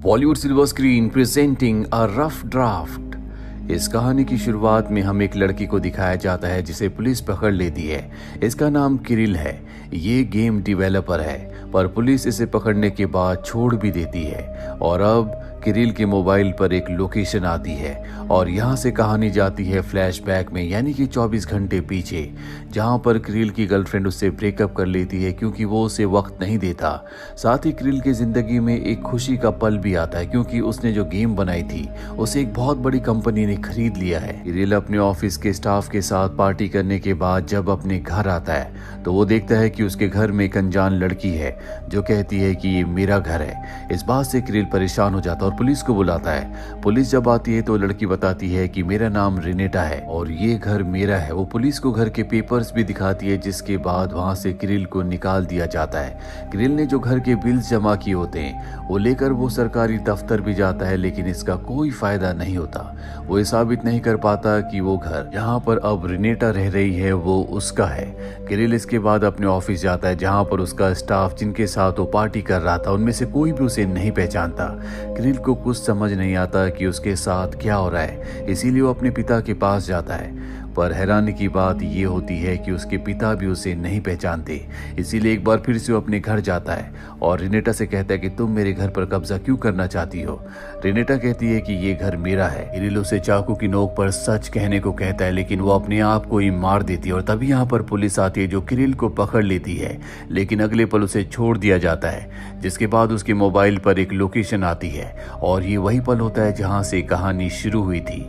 Bollywood silver screen presenting a rough draft. इस कहानी की शुरुआत में हम एक लड़की को दिखाया जाता है जिसे पुलिस पकड़ लेती है। इसका नाम किरिल है। ये गेम डेवलपर है, पर पुलिस इसे पकड़ने के बाद छोड़ भी देती है। और अब किरिल के मोबाइल पर एक लोकेशन आती है और यहाँ से कहानी जाती है फ्लैशबैक में, यानी कि 24 घंटे पीछे, जहाँ पर किरिल की गर्लफ्रेंड उससे ब्रेकअप कर लेती है क्योंकि वो उसे वक्त नहीं देता। साथ ही किरिल की जिंदगी में एक खुशी का पल भी आता है क्योंकि उसने जो गेम बनाई थी उसे एक बहुत बड़ी कंपनी ने खरीद लिया है। किरिल अपने ऑफिस के स्टाफ के साथ पार्टी करने के बाद जब अपने घर आता है तो वो देखता है कि उसके घर में एक अनजान लड़की है जो कहती है कि ये मेरा घर है। इस बात से किरिल परेशान हो जाता है और पुलिस को बुलाता है। पुलिस जब आती है तो लड़की बताती है कि मेरा नाम रिनेटा है और ये घर मेरा है। वो पुलिस को घर के पेपर्स भी दिखाती है, जिसके बाद वहां से किरिल को निकाल दिया जाता है। किरिल ने जो घर के बिल्स जमा किए होते हैं वो लेकर वो सरकारी दफ्तर भी जाता है, लेकिन इसका कोई फायदा नहीं होता। वो ये साबित नहीं कर पाता कि वो घर जहाँ पर अब रिनेटा रह रही है वो उसका है। किरिल इसके बाद अपने ऑफिस जाता है जहाँ पर उसका स्टाफ जिनके साथ वो पार्टी कर रहा था उनमें से कोई भी उसे नहीं पहचानता। किरिल को कुछ समझ नहीं आता कि उसके साथ क्या हो रहा है, इसीलिए वो अपने पिता के पास जाता है। पर हैरानी की बात ये होती है कि उसके पिता भी उसे नहीं पहचानते। इसीलिए एक बार फिर से वो अपने घर जाता है और रिनेटा से कहता है कि तुम मेरे घर पर कब्जा क्यों करना चाहती हो। रिनेटा कहती है कि ये घर मेरा है। किरिल उसे चाकू की नोक पर सच कहने को कहता है, लेकिन वो अपने आप को ही मार देती है। और तभी यहाँ पर पुलिस आती है जो किरिल को पकड़ लेती है, लेकिन अगले पल उसे छोड़ दिया जाता है। जिसके बाद उसके मोबाइल पर एक लोकेशन आती है और ये वही पल होता है जहाँ से कहानी शुरू हुई थी।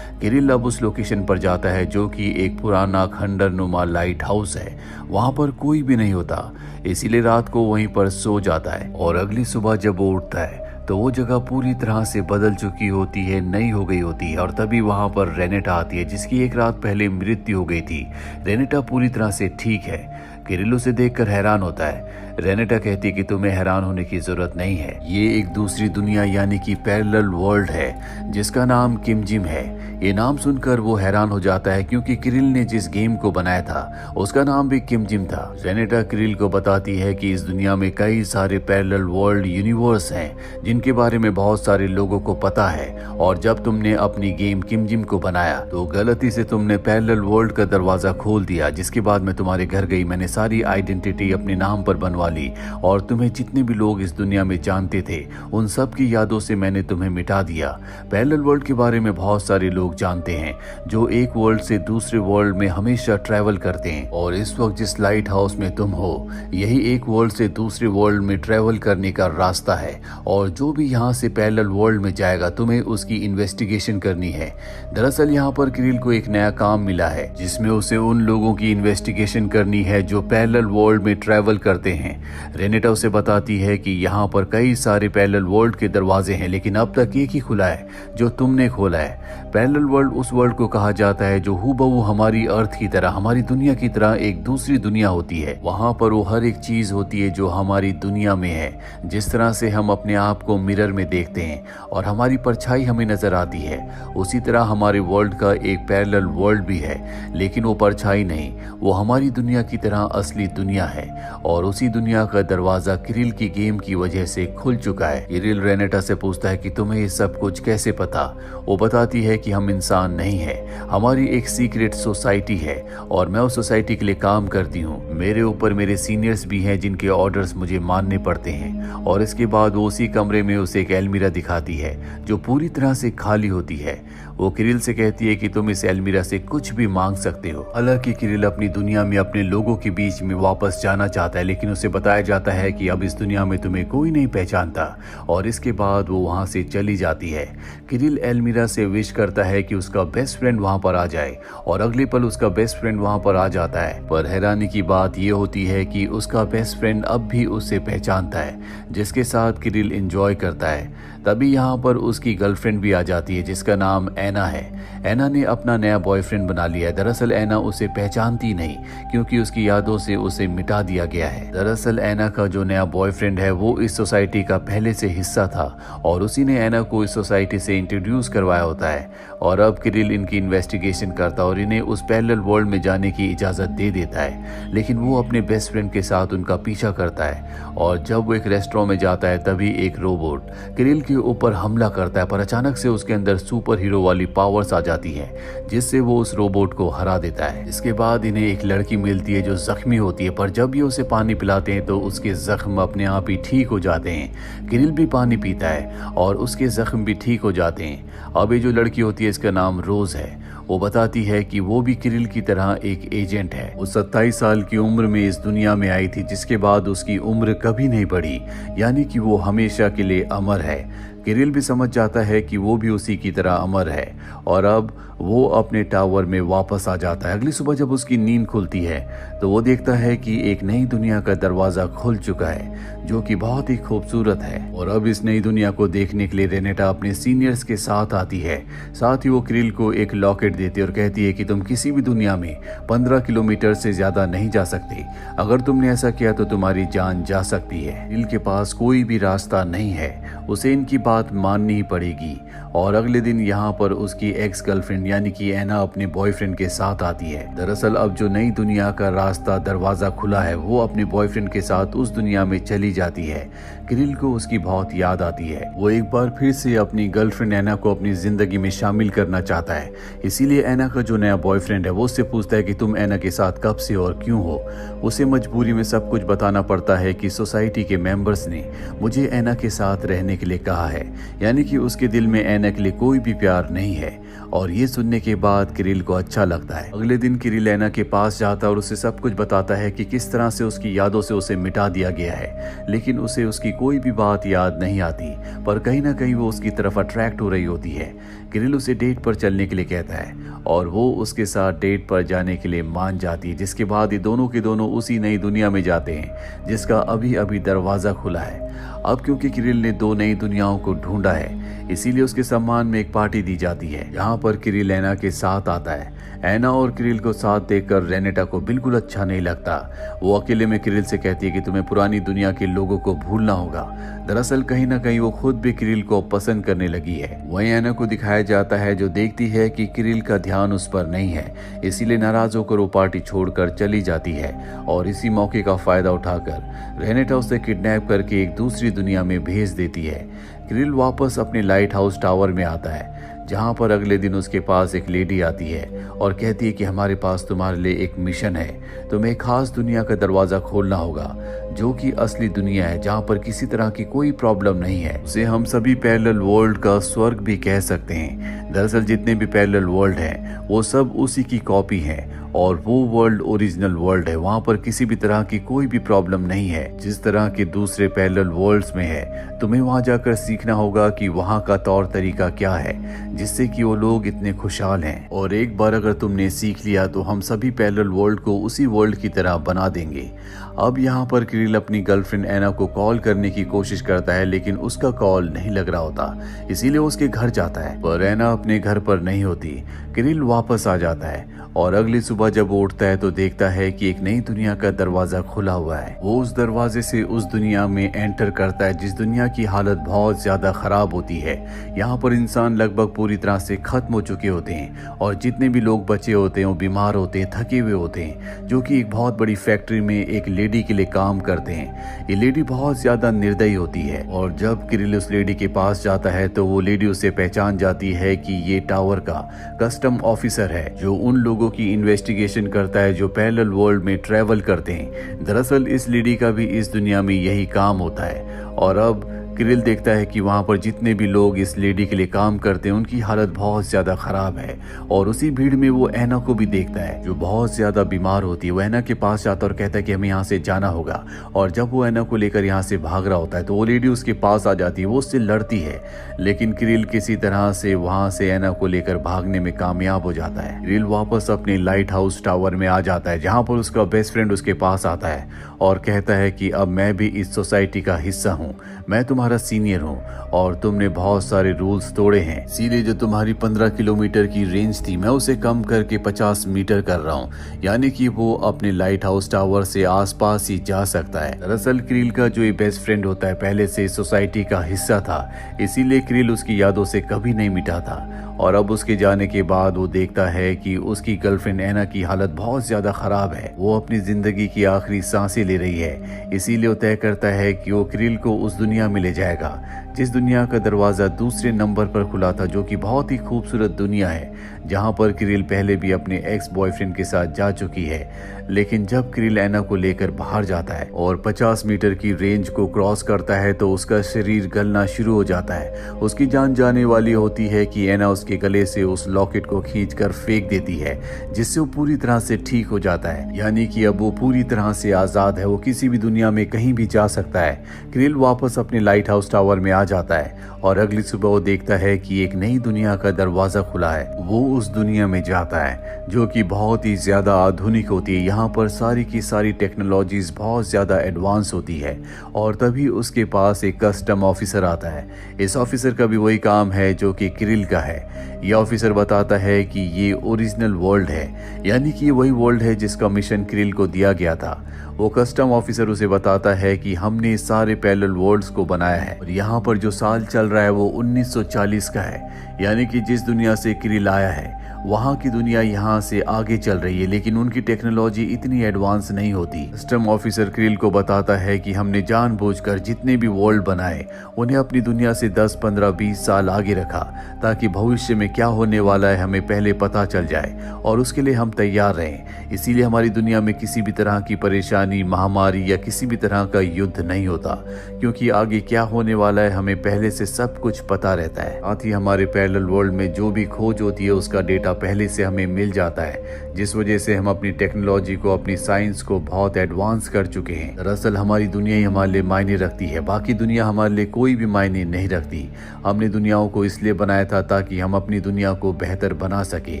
किरिल अब उस लोकेशन पर जाता है जो कि एक पुराना खंडर नुमा लाइट हाउस है। वहां पर कोई भी नहीं होता, इसीलिए रात को वहीं पर सो जाता है। और अगली सुबह जब वो उठता है तो वो जगह पूरी तरह से बदल चुकी होती है, नई हो गई होती है। और तभी वहां पर रेनेटा आती है जिसकी एक रात पहले मृत्यु हो गई थी। रेनेटा पूरी तरह से ठीक है। किरिल उसे देखकर हैरान होता है। रेनेटा कहती है कि तुम्हें हैरान होने की जरूरत नहीं है, ये एक दूसरी दुनिया यानी कि पैरेलल वर्ल्ड है जिसका नाम किम जिम है। ये नाम सुनकर वो हैरान हो जाता है क्योंकि किरिल ने जिस गेम को बनाया था उसका नाम भी किम जिम था। रेनेटा किरिल को बताती है कि इस दुनिया में कई सारे पैरेलल वर्ल्ड यूनिवर्स हैं जिनके बारे में बहुत सारे लोगों को पता है। और जब तुमने अपनी गेम किम जिम को बनाया तो गलती से तुमने पैरेलल वर्ल्ड का दरवाजा खोल दिया। जिसके बाद मैं तुम्हारे घर गई, मैंने सारी आइडेंटिटी अपने नाम पर बनवा ली और तुम्हें जितने भी लोग इस दुनिया में जानते थे उन सब की यादों से मैंने तुम्हें मिटा दिया। पैरेलल वर्ल्ड के बारे में बहुत सारे लोग जानते हैं जो एक वर्ल्ड से दूसरे वर्ल्ड में हमेशा ट्रैवल करते हैं। और इस वक्त जिस लाइट हाउस में तुम हो यही एक वर्ल्ड से दूसरे वर्ल्ड में ट्रैवल करने का रास्ता है। और जो भी यहाँ से पैरेलल वर्ल्ड में जाएगा तुम्हें उसकी इन्वेस्टिगेशन करनी है। दरअसल यहाँ पर किरिल को एक नया काम मिला है जिसमें उसे उन लोगों की इन्वेस्टिगेशन करनी है जो पैरेलल वर्ल्ड में ट्रैवल करते हैं। रेनेटा उसे बताती है कि यहाँ पर कई सारे पैरेलल वर्ल्ड के दरवाजे हैं, लेकिन अब तक एक ही खुला है जो तुमने खोला है। पैरेलल वर्ल्ड उस वर्ल्ड को कहा जाता है जो हूबहू हमारी अर्थ की तरह, हमारी दुनिया की तरह एक दूसरी दुनिया होती है। वहां पर वो हर एक चीज होती है जो हमारी दुनिया में है। जिस तरह से हम अपने आप को मिरर में देखते हैं और हमारी परछाई हमें नजर आती है, उसी तरह हमारे वर्ल्ड का एक पैरेलल वर्ल्ड भी है, लेकिन वो परछाई नहीं, वो हमारी दुनिया की तरह असली दुनिया है। और उसी दुनिया का दरवाजा किरिल की गेम की वजह से खुल चुका है। किरिल रेनेटा से पूछता है कि तुम्हें ये सब कुछ कैसे पता। वो बताती है कि हम इंसान नहीं है, हमारी एक सीक्रेट सोसाइटी है और मैं उस सोसाइटी के लिए काम करती हूँ। मेरे ऊपर मेरे सीनियर्स भी हैं जिनके ऑर्डर्स मुझे मानने पड़ते हैं। और इसके बाद वो उसी कमरे में उसे एक अलमीरा दिखाती है जो पूरी तरह से खाली होती है। वो किरिल से कहती है कि तुम इस अलमीरा से कुछ भी मांग सकते हो। हालांकि किरिल अपनी दुनिया में अपने लोगों के बीच में वापस जाना चाहता है, लेकिन उसे बताया जाता है कि अब इस दुनिया में तुम्हें कोई नहीं पहचानता। और इसके बाद वो वहां से चली जाती है। किरिल अलमीरा से विश करता है कि उसका बेस्ट फ्रेंड वहां पर आ जाए और अगले पल उसका बेस्ट फ्रेंड वहां पर आ जाता है। पर हैरानी की बात यह होती है कि उसका बेस्ट फ्रेंड अब भी उसे पहचानता है जिसके साथ किरिल एंजॉय करता है। तभी यहाँ पर उसकी गर्लफ्रेंड भी आ जाती है जिसका नाम ऐना है। ऐना ने अपना नया बॉयफ्रेंड बना लिया है। दरअसल ऐना उसे पहचानती नहीं क्योंकि उसकी यादों से उसे मिटा दिया गया है। दरअसल ऐना का जो नया बॉयफ्रेंड है वो इस सोसाइटी का पहले से हिस्सा था और उसी ने ऐना को इस सोसाइटी से इंट्रोड्यूस करवाया होता है। और अब किरिल इनकी इन्वेस्टिगेशन करता और इन्हें उस पैरेलल वर्ल्ड में जाने की इजाज़त दे देता है, लेकिन वो अपने बेस्ट फ्रेंड के साथ उनका पीछा करता है। और जब वो एक रेस्टोरेंट में जाता है तभी एक रोबोट किरिल के ऊपर हमला करता है, पर अचानक से उसके अंदर सुपर हीरो वाली पावर्स आ जाती है जिससे वो उस रोबोट को हरा देता है। इसके बाद इन्हें एक लड़की मिलती है जो जख्मी होती है, पर जब ये उसे पानी पिलाते हैं तो उसके जख्म अपने आप ही ठीक हो जाते हैं। किरिल भी पानी पीता है और उसके जख्म भी ठीक हो जाते हैं। अब ये जो लड़की होती है इसका नाम रोज है। वो बताती है कि वो भी किरिल की तरह एक एजेंट है। वो 27 साल की उम्र में इस दुनिया में आई थी, जिसके बाद उसकी उम्र कभी नहीं बढ़ी, यानी कि वो हमेशा के लिए अमर है। किरिल भी समझ जाता है कि वो भी उसी की तरह अमर है और अब वो अपने टावर में वापस आ जाता है। अगली सुबह जब उसकी नींद खुलती है तो वो देखता है कि एक नई दुनिया का दरवाजा खुल चुका है जो कि बहुत ही खूबसूरत है। और अब इस नई दुनिया को देखने के लिए रेनेटा अपने सीनियर्स के साथ आती है। साथ ही वो किरिल को एक लॉकेट देती है और कहती है कि तुम किसी भी दुनिया में 15 किलोमीटर से ज्यादा नहीं जा सकते। अगर तुमने ऐसा किया तो तुम्हारी जान जा सकती है। किरिल के पास कोई भी रास्ता नहीं है, उसे इनकी बात माननी ही पड़ेगी। और अगले दिन यहाँ पर उसकी एक्स गर्लफ्रेंड यानी कि एना अपने बॉयफ्रेंड के साथ आती है। दरअसल अब जो नई दुनिया का रास्ता दरवाजा खुला है वो अपने बॉयफ्रेंड के साथ उस दुनिया में चली जाती है। किरिल को उसकी बहुत याद आती है। वो एक बार फिर से अपनी गर्लफ्रेंड एना को अपनी जिंदगी में शामिल करना चाहता है। इसीलिए एना का जो नया बॉयफ्रेंड है वो उससे पूछता है कि तुम एना के साथ कब से और क्यों हो। उसे मजबूरी में सब कुछ बताना पड़ता है कि सोसाइटी के मेंबर्स ने मुझे एना के साथ रहने के लिए कहा है, यानी कि उसके दिल में एना के लिए कोई भी प्यार नहीं है। और ये सुनने के बाद किरिल को अच्छा लगता है। अगले दिन किरिल एना के पास जाता है और उसे सब कुछ बताता है कि किस तरह से उसकी यादों से उसे मिटा दिया गया है, लेकिन उसे उसकी कोई भी बात याद नहीं आती, पर कहीं ना कहीं वो उसकी तरफ अट्रैक्ट हो रही होती है। किरिल उसे डेट पर चलने के लिए कहता है और वो उसके साथ डेट पर जाने के लिए मान जाती है, जिसके बाद ये दोनों के दोनों उसी नई दुनिया में जाते हैं जिसका अभी अभी दरवाजा खुला है। अब क्योंकि किरिल ने 2 नई दुनियाओं को ढूंढा है इसीलिए उसके सम्मान में एक पार्टी दी जाती है, जहाँ पर किरिल एना के साथ आता है। एना और किरिल को साथ देखकर रेनेटा को बिल्कुल अच्छा नहीं लगता। वो अकेले में किरिल से कहती है कि तुम्हें पुरानी दुनिया के लोगों को भूलना होगा। दरअसल कहीं ना कहीं वो खुद भी किरिल को पसंद करने लगी है। वहीं एना को दिखाया जाता है जो देखती है कि किरिल का ध्यान उस पर नहीं है, इसीलिए नाराज होकर वो पार्टी छोड़कर चली जाती है। और इसी मौके का फायदा उठाकर रेनेटा उसे किडनैप करके एक दूसरी दुनिया में भेज देती है। किरिल वापस अपने लाइट हाउस टावर में आता है, जहाँ पर अगले दिन उसके पास एक लेडी आती है और कहती है कि हमारे पास तुम्हारे लिए एक मिशन है। तुम्हें एक खास दुनिया का दरवाजा खोलना होगा जो कि असली दुनिया है, जहाँ पर किसी तरह की कोई प्रॉब्लम नहीं है। उसे हम सभी पैरेलल वर्ल्ड का स्वर्ग भी कह सकते हैं। दरअसल जितने भी पैरेलल वर्ल्ड हैं वो सब उसी की कॉपी हैं और वो वर्ल्ड ओरिजिनल वर्ल्ड है। वहाँ पर किसी भी तरह की कोई भी प्रॉब्लम नहीं है जिस तरह के दूसरे पैरेलल वर्ल्ड्स में है। तुम्हें वहाँ जाकर सीखना होगा कि वहाँ का तौर तरीका क्या है जिससे कि वो लोग इतने खुशहाल हैं। और एक बार अगर तुमने सीख लिया तो हम सभी पैरेलल वर्ल्ड को उसी वर्ल्ड की तरह बना देंगे। अब यहाँ पर किरिल अपनी गर्लफ्रेंड एना को कॉल करने की कोशिश करता है, लेकिन उसका कॉल नहीं लग रहा होता, इसीलिए उसके घर जाता है, पर एना अपने घर पर नहीं होती। किरिल वापस आ जाता है और अगली सुबह जब वो उठता है तो देखता है कि एक नई दुनिया का दरवाजा खुला हुआ है। वो उस दरवाजे से उस दुनिया में एंटर करता है जिस दुनिया की हालत बहुत ज्यादा खराब होती है। यहाँ पर इंसान लगभग पूरी तरह से खत्म हो चुके होते हैं और जितने भी लोग बचे होते हैं वो बीमार होते हैं, थके हुए होते हैं, जो कि एक बहुत बड़ी फैक्ट्री में एक लेडी के लिए काम करते हैं। ये लेडी बहुत ज्यादा निर्दयी होती है और जब किरिल उस लेडी के पास जाता है तो वो लेडी उसे पहचान जाती है कि ये टावर का कस्टम ऑफिसर है जो उन लोगों की इन्वेस्टिगेशन करता है जो पैरेलल वर्ल्ड में ट्रैवल करते हैं। दरअसल इस लेडी का भी इस दुनिया में यही काम होता है। और अब किरिल देखता है कि वहाँ पर जितने भी लोग इस लेडी के लिए काम करते हैं उनकी हालत बहुत ज़्यादा ख़राब है। और उसी भीड़ में वो एना को भी देखता है जो बहुत ज़्यादा बीमार होती है। वो एना के पास जाता और कहता है कि हमें यहाँ से जाना होगा। और जब वो एना को लेकर यहाँ से भाग रहा होता है तो वो लेडी उसके पास आ जाती है, वो उससे लड़ती है, लेकिन किरिल किसी तरह से वहाँ से एना को लेकर भागने में कामयाब हो जाता है। किरिल वापस अपने लाइट हाउस टावर में आ जाता है जहाँ पर उसका बेस्ट फ्रेंड उसके पास आता है और कहता है कि अब मैं भी इस सोसाइटी का हिस्सा हूँ, मैं तुम्हारा तुम्हारा सीनियर हूँ और तुमने बहुत सारे रूल्स तोड़े हैं, इसीलिए जो तुम्हारी 15 किलोमीटर की रेंज थी मैं उसे कम करके 50 मीटर कर रहा हूँ, यानी कि वो अपने लाइट हाउस टावर से आसपास ही जा सकता है। दरअसल क्रिल का जो ये बेस्ट फ्रेंड होता है पहले से सोसाइटी का हिस्सा था, इसीलिए क्रिल उसकी यादों से कभी नहीं मिटा था। और अब उसके जाने के बाद वो देखता है कि उसकी गर्लफ्रेंड एना की हालत बहुत ज्यादा खराब है, वो अपनी जिंदगी की आखिरी सांसें ले रही है। इसीलिए वो तय करता है कि वो क्रिल को उस दुनिया में ले जाएगा जिस दुनिया का दरवाजा दूसरे नंबर पर खुला था, जो कि बहुत ही खूबसूरत दुनिया है, जहां पर क्रिल पहले भी अपने एक्स बॉयफ्रेंड के साथ जा चुकी है। लेकिन जब क्रिल एना को लेकर बाहर जाता है और 50 मीटर की रेंज को क्रॉस करता है तो उसका शरीर गलना शुरू हो जाता है। उसकी जान जाने वाली होती है कि एना उसके गले से उस लॉकेट को खींचकर फेंक देती है, जिससे वो पूरी तरह से ठीक हो जाता है, यानी कि अब वो पूरी तरह से आजाद है, वो किसी भी दुनिया में कहीं भी जा सकता है। क्रिल वापस अपने लाइट हाउस टावर में आ जाता है और अगली सुबह वो देखता है कि एक नई दुनिया का दरवाजा खुला है। वो उस दुनिया में जाता है जो कि बहुत ही ज्यादा आधुनिक होती है। यहाँ पर सारी की सारी टेक्नोलॉजीज बहुत ज्यादा एडवांस होती है और तभी उसके पास एक कस्टम ऑफिसर आता है। इस ऑफिसर का भी वही काम है जो कि क्रिल का है। यह ऑफिसर बताता है कि ये ओरिजिनल वर्ल्ड है, यानी कि वही वर्ल्ड है जिसका मिशन क्रिल को दिया गया था। वो कस्टम ऑफिसर उसे बताता है कि हमने सारे पैरेलल वर्ल्ड्स को बनाया है और यहाँ पर जो साल चल रहा है वो 1940 का है, यानी कि जिस दुनिया से क्रिल आया है वहाँ की दुनिया यहाँ से आगे चल रही है, लेकिन उनकी टेक्नोलॉजी इतनी एडवांस नहीं होती। कस्टम ऑफिसर क्रिल को बताता है कि हमने जानबूझकर जितने भी वर्ल्ड बनाए उन्हें अपनी दुनिया से 10, 15, 20 साल आगे रखा, ताकि भविष्य में क्या होने वाला है हमें पहले पता चल जाए और उसके लिए हम तैयार रहें। इसीलिए हमारी दुनिया में किसी भी तरह की परेशानी, महामारी या किसी भी तरह का युद्ध नहीं होता, क्योंकि आगे क्या होने वाला है हमें पहले से सब कुछ पता रहता है। साथ ही हमारे पैरेलल वर्ल्ड में जो भी खोज होती है उसका डेटा पहले से हमें मिल जाता है, जिस वजह से हम अपनी टेक्नोलॉजी को, अपनी साइंस को बहुत एडवांस कर चुके हैं। दरअसल हमारी दुनिया ही हमारे लिए मायने रखती है, बाकी दुनिया हमारे लिए कोई भी मायने नहीं रखती। हमने दुनियाओं को इसलिए बनाया था ताकि हम अपनी दुनिया को बेहतर बना सके,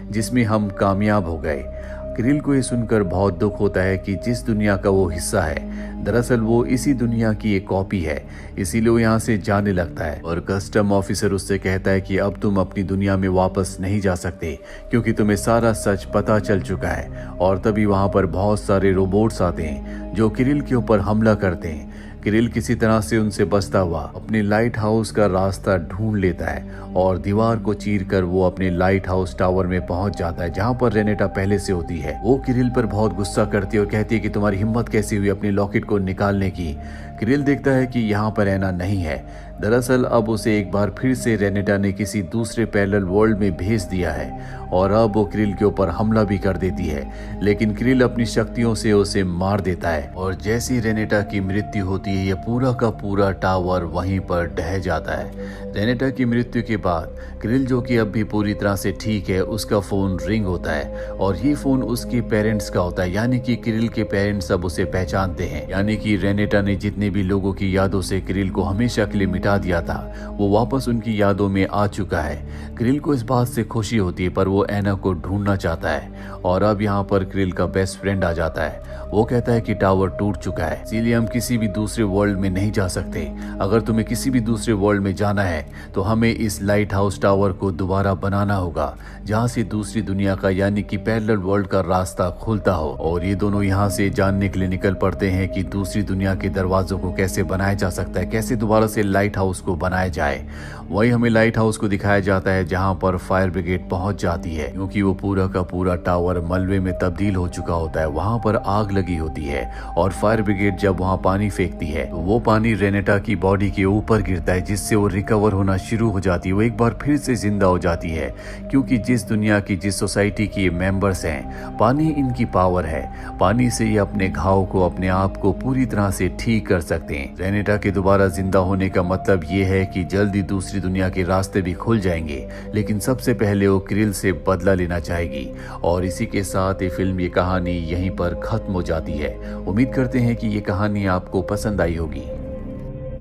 जिसमें हम कामयाब हो गए। क्रिल को ये सुनकर बहुत दुख होता है कि जिस दुनिया का वो हिस्सा है दरअसल वो इसी दुनिया की एक कॉपी है, इसीलिए वो यहाँ से जाने लगता है। और कस्टम ऑफिसर उससे कहता है कि अब तुम अपनी दुनिया में वापस नहीं जा सकते, क्योंकि तुम्हें सारा सच पता चल चुका है। और तभी वहाँ पर बहुत सारे रोबोट्स आते हैं जो क्रिल के ऊपर हमला करते हैं। क्रिल किसी तरह से उनसे बचता हुआ अपने लाइट हाउस का रास्ता ढूंढ लेता है और दीवार को चीरकर वो अपने लाइट हाउस टावर में पहुंच जाता है, जहां पर रेनेटा पहले से होती है। वो क्रिल पर बहुत गुस्सा करती है और कहती है कि तुम्हारी हिम्मत कैसी हुई अपने लॉकेट को निकालने की। क्रिल देखता है कि यहाँ पर एना नहीं है। दरअसल अब उसे एक बार फिर से रेनेटा ने किसी दूसरे पैरेलल वर्ल्ड में भेज दिया है और अब वो क्रिल के ऊपर हमला भी कर देती है, लेकिन क्रिल अपनी शक्तियों से उसे मार देता है और जैसी रेनेटा की मृत्यु होती है यह पूरा का पूरा टावर वहीं पर ढह जाता है। रेनेटा की मृत्यु के बाद क्रिल, जो कि अब भी पूरी तरह से ठीक है, उसका फोन रिंग होता है और ये फोन उसके पेरेंट्स का होता है, यानी कि क्रिल के पेरेंट्स अब उसे पहचानते हैं। यानी कि रेनेटा ने जितने भी लोगों की यादों से क्रिल को हमेशा के लिए मिटा दिया था वो वापस उनकी यादों में आ चुका है। क्रिल को इस बात से खुशी होती है, पर वो एना को ढूंढना चाहता है और अब यहाँ पर क्रिल का बेस्ट फ्रेंड आ जाता है। वो कहता है कि टावर टूट चुका है, इसीलिए हम किसी भी दूसरे वर्ल्ड में नहीं जा सकते। अगर तुम्हें किसी भी दूसरे वर्ल्ड में जाना है तो हमें इस लाइट हाउस टावर को दोबारा बनाना होगा, जहाँ से दूसरी दुनिया का यानी कि पैरेलल वर्ल्ड का रास्ता खुलता हो। और ये दोनों यहाँ से जानने के लिए निकल पड़ते हैं कि दूसरी दुनिया के दरवाजों को कैसे बनाया जा सकता है, कैसे दोबारा से लाइट हाउस को बनाया जाए। वही हमें लाइट हाउस को दिखाया जाता है जहाँ पर फायर ब्रिगेड पहुंच जाती है, क्योंकि वो पूरा का पूरा टावर मलबे में तब्दील हो चुका होता है। वहां पर आग लगी होती है और फायर ब्रिगेड जब वहां पानी फेंकती है तो वो पानी रेनेटा की बॉडी के ऊपर गिरता है, जिससे वो रिकवर होना शुरू हो जाती है। वो एक बार फिर से जिंदा हो जाती है, क्योंकि जिस दुनिया की, जिस सोसाइटी की मेंबर्स हैं, पानी इनकी पावर है। पानी से ये अपने घाव को, अपने आप को पूरी तरह से ठीक कर सकते हैं। रेनेटा के दोबारा जिंदा होने का मतलब ये है कि जल्दी दूसरी दुनिया के रास्ते भी खुल जाएंगे, लेकिन सबसे पहले वो क्रिल से बदला लेना चाहेगी। और इसी के साथ ये फिल्म, ये कहानी यहीं पर खत्म हो जाती है। उम्मीद करते हैं कि ये कहानी आपको पसंद आई होगी।